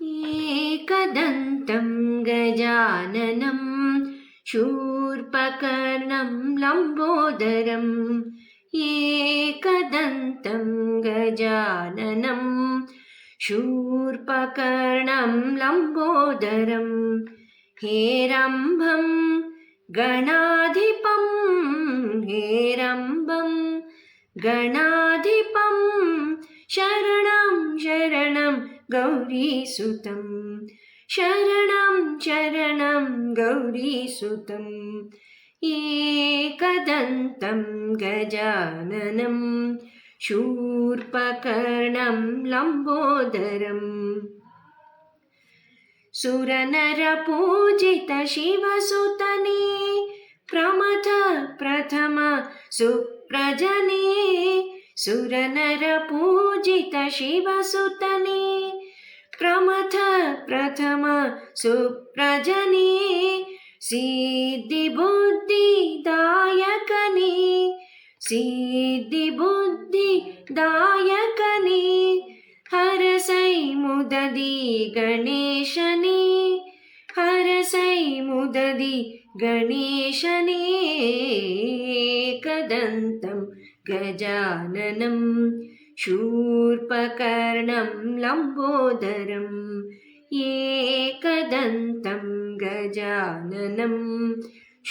एकदन्तं गजाननं शूर्पकर्णं लम्बोदरम् एकदन्तं गजाननं शूर्पकर्णं लम्बोदरं हेरम्बं गणाधिपं हेरम्बं गणाधिपं शरणं शरणं गौरीसुतं शरणं शरणं गौरीसुतं एकदन्तं गजाननं शूर्पकर्णं लम्बोदरम् सुरनरपूजित शिवसुतने प्रमथ प्रथम सुप्रजने सुरनरपूजित शिवसुतने प्रमथ प्रथम सुप्रजने सिद्धिबुद्धिदायकने सिद्धिबुद्धिदायकने हरसै मुददि गणेशने हरसै मुददि गणेशने एकदन्तं गजाननं शूर्पकर्णं लम्बोदरम् एकदन्तं गजाननं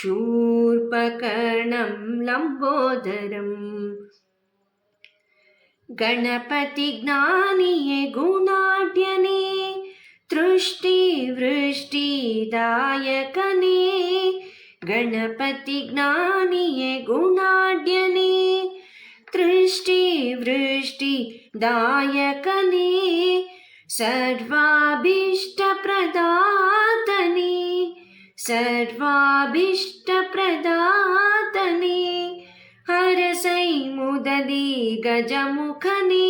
शूर्पकर्णं लम्बोदरम् गणपतिज्ञानिये गुणाढ्यने तुष्टिवृष्टिदायकने गणपतिज्ञानिये गुणाढ्यने तुष्टिवृष्टिदायकने सर्वाभीष्टप्रदातने सर्वाभीष्टप्रदातने हरसै मुददि गजमुखने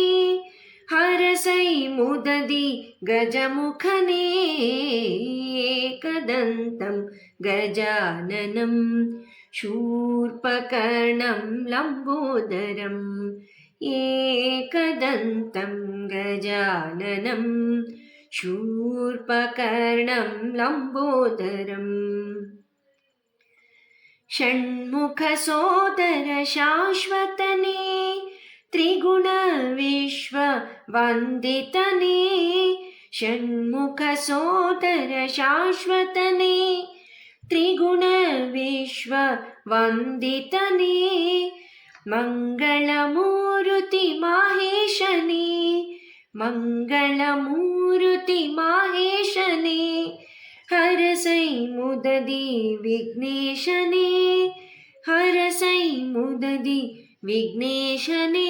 हरसै मुददि गजमुखने एकदन्तं गजाननं शूर्पकर्णं लम्बोदरम् एकदन्तं गजाननं शूर्पकर्णं लम्बोदरम् षण्मुखसोदर शाश्वतने त्रिगुणविश्ववन्दितने षण्मुखसोदर शाश्वतने त्रिगुणविश्ववन्दितने मङ्गलमूर्ति माहेशने मङ्गलमूर्ति माहेशने हरसै मुददि विघ्नेशने हरसै मुददि विघ्नेशने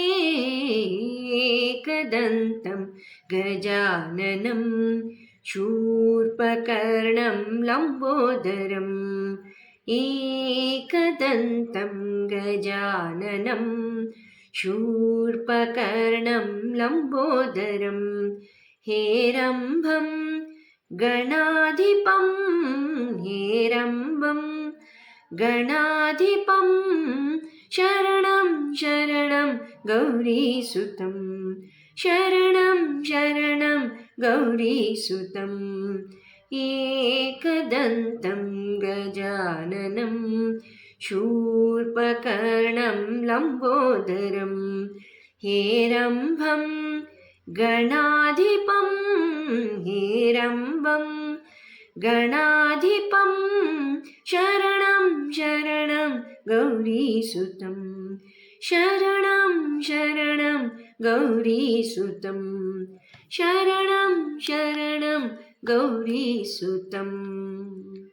एकदन्तं गजाननं शूर्पकर्णं लम्बोदरम् एकदन्तं गजाननं शूर्पकर्णं लम्बोदरम् हेरम्बं गणाधिपं हेरम्बं गणाधिपं शरणं शरणं गौरीसुतं शरणं शरणं गौरीसुतं एकदन्तं गजाननं शूर्पकर्णं लम्बोदरम् हेरम्बं गणाधिपं हेरम्बं गणाधिपं शरणं शरणं गौरीसुतं शरणं शरणं गौरीसुतं शरणं शरणं गौरीसुतम्।